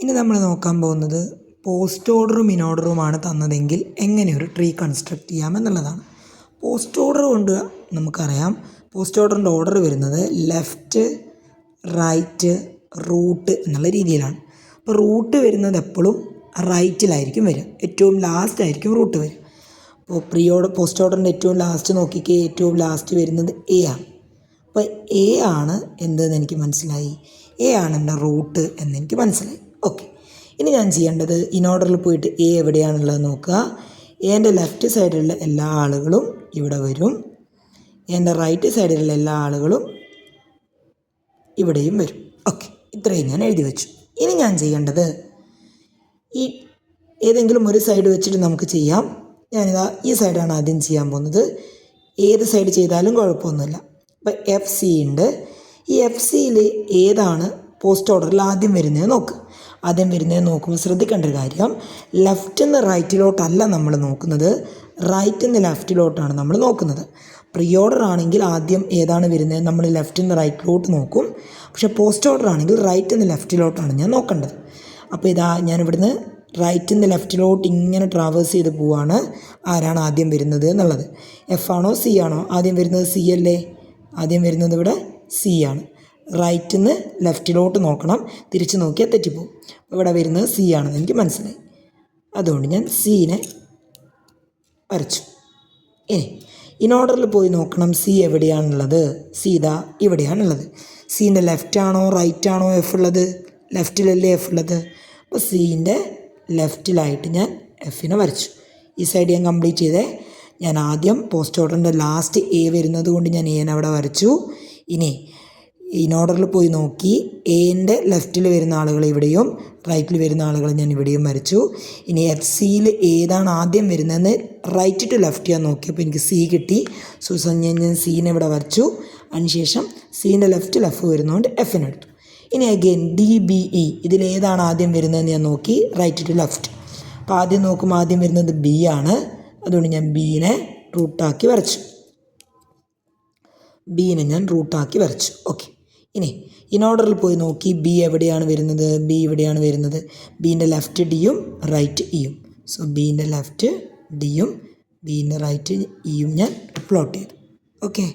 ഇനി നമ്മൾ നോക്കാൻ പോകുന്നത് പോസ്റ്റ് ഓർഡറും ഇനോർഡറുമാണ് തന്നതെങ്കിൽ എങ്ങനെ ഒരു ട്രീ കൺസ്ട്രക്റ്റ് ചെയ്യാമെന്നുള്ളതാണ്. പോസ്റ്റ് ഓർഡർ കൊണ്ട് നമുക്കറിയാം, പോസ്റ്റ് ഓർഡറിൻ്റെ ഓർഡർ വരുന്നത് ലെഫ്റ്റ്, റൈറ്റ്, റൂട്ട് എന്നുള്ള രീതിയിലാണ്. അപ്പോൾ റൂട്ട് വരുന്നത് എപ്പോഴും റൈറ്റിലായിരിക്കും വരിക, ഏറ്റവും ലാസ്റ്റ് ആയിരിക്കും റൂട്ട് വരിക. അപ്പോൾ പോസ്റ്റ് ഓർഡറിൻ്റെ ഏറ്റവും ലാസ്റ്റ് നോക്കിക്കേ, ഏറ്റവും ലാസ്റ്റ് വരുന്നത് എ ആണ്. അപ്പോൾ എ ആണ് എന്തെന്ന് എനിക്ക് മനസ്സിലായി, എ ആണ് എൻ്റെ റൂട്ട് എന്നെനിക്ക് മനസ്സിലായി. ഓക്കെ, ഇനി ഞാൻ ചെയ്യേണ്ടത് ഇനോർഡറിൽ പോയിട്ട് എ എവിടെയാണുള്ളത് നോക്കുക. എൻ്റെ ലെഫ്റ്റ് സൈഡിലുള്ള എല്ലാ ആളുകളും ഇവിടെ വരും, എൻ്റെ റൈറ്റ് സൈഡിലുള്ള എല്ലാ ആളുകളും ഇവിടെയും വരും. ഓക്കെ, ഇത്രയും ഞാൻ എഴുതി വെച്ചു. ഇനി ഞാൻ ചെയ്യേണ്ടത് ഈ ഏതെങ്കിലും ഒരു സൈഡ് വെച്ചിട്ട് നമുക്ക് ചെയ്യാം. ഞാനിതാ ഈ സൈഡാണ് ആദ്യം ചെയ്യാൻ പോകുന്നത്. ഏത് സൈഡ് ചെയ്താലും കുഴപ്പമൊന്നുമില്ല. അപ്പോൾ എഫ് സി ഉണ്ട്. ഈ എഫ് സിയിൽ ഏതാണ് പോസ്റ്റ് ഓർഡറിൽ ആദ്യം വരുന്നത് നോക്കുക. ആദ്യം വരുന്നത് നോക്കുമ്പോൾ ശ്രദ്ധിക്കേണ്ട ഒരു കാര്യം, ലെഫ്റ്റിൽ നിന്ന് റൈറ്റിലോട്ടല്ല നമ്മൾ നോക്കുന്നത്, റൈറ്റിൽ നിന്ന് ലെഫ്റ്റിലോട്ടാണ് നമ്മൾ നോക്കുന്നത്. പ്രീ ഓർഡർ ആണെങ്കിൽ ആദ്യം ഏതാണ് വരുന്നത് നമ്മൾ ലെഫ്റ്റിൽ നിന്ന് റൈറ്റിലോട്ട് നോക്കും. പക്ഷേ പോസ്റ്റ് ഓർഡർ ആണെങ്കിൽ റൈറ്റിൽ നിന്ന് ലെഫ്റ്റിലോട്ടാണ് ഞാൻ നോക്കേണ്ടത്. അപ്പോൾ ഇതാ ഞാനിവിടുന്ന് റൈറ്റിൽ നിന്ന് ലെഫ്റ്റിലോട്ട് ഇങ്ങനെ ട്രാവേഴ്സ് ചെയ്ത് പോവാണ്. ആരാണ് ആദ്യം വരുന്നത് എന്നുള്ളത്, എഫ് ആണോ സി ആണോ? ആദ്യം വരുന്നത് സി അല്ലേ? ആദ്യം വരുന്നത് ഇവിടെ സി ആണ്. റൈറ്റിൽ നിന്ന് ലെഫ്റ്റിലോട്ട് നോക്കണം, തിരിച്ച് നോക്കിയാൽ തെറ്റിപ്പോവും. അപ്പോൾ ഇവിടെ വരുന്നത് സി ആണെന്ന് എനിക്ക് മനസ്സിലായി. അതുകൊണ്ട് ഞാൻ സീനെ വരച്ചു. ഇനോർഡറിൽ പോയി നോക്കണം സി എവിടെയാണുള്ളത്. സി ഇതാ ഇവിടെയാണുള്ളത്. സീൻ്റെ ലെഫ്റ്റ് ആണോ റൈറ്റ് ആണോ എഫ് ഉള്ളത്? ലെഫ്റ്റിലല്ലേ എഫ് ഉള്ളത്. അപ്പോൾ സീൻ്റെ ലെഫ്റ്റിലായിട്ട് ഞാൻ എഫിനെ വരച്ചു. ഈ സൈഡ് ഞാൻ കംപ്ലീറ്റ് ചെയ്തേ. ഞാൻ ആദ്യം പോസ്റ്റ് ഓർഡറിൻ്റെ ലാസ്റ്റ് എ വരുന്നത് കൊണ്ട് ഞാൻ എനെ അവിടെ വരച്ചു. ഇനി ഇനോർഡറിൽ പോയി നോക്കി എൻ്റെ ലെഫ്റ്റിൽ വരുന്ന ആളുകൾ ഇവിടെയും റൈറ്റിൽ വരുന്ന ആളുകൾ ഞാൻ ഇവിടെയും വരച്ചു. ഇനി എഫ് സിയിൽ ഏതാണ് ആദ്യം വരുന്നതെന്ന് റൈറ്റ് ടു ലെഫ്റ്റ് ഞാൻ നോക്കിയപ്പോൾ എനിക്ക് സി കിട്ടി. സോ ഞാൻ സീനെ ഇവിടെ വരച്ചു. അതിനുശേഷം സീൻ്റെ ലെഫ്റ്റിൽ എഫ് വരുന്നതുകൊണ്ട് എഫിനെടുത്തു. ഇനി അഗെയിൻ ഡി ബി ഇ ഇതിലേതാണ് ആദ്യം വരുന്നതെന്ന് ഞാൻ നോക്കി, റൈറ്റ് ടു ലെഫ്റ്റ്. അപ്പോൾ ആദ്യം നോക്കുമ്പോൾ ആദ്യം വരുന്നത് ബി ആണ്. അതുകൊണ്ട് ഞാൻ ബീനെ റൂട്ടാക്കി വരച്ചു. ബീനെ ഞാൻ റൂട്ടാക്കി വരച്ചു. ഓക്കെ, ഇനി ഇനോർഡറിൽ പോയി നോക്കി ബി എവിടെയാണ് വരുന്നത്? ബി ഇവിടെയാണ് വരുന്നത്. ബീൻ്റെ ലെഫ്റ്റ് ഡിയും റൈറ്റ് ഇയും. സോ ബീൻ്റെ ലെഫ്റ്റ് ഡിയും ബീൻ്റെ റൈറ്റ് ഇയും ഞാൻ പ്ലോട്ട് ചെയ്തു. ഓക്കെ.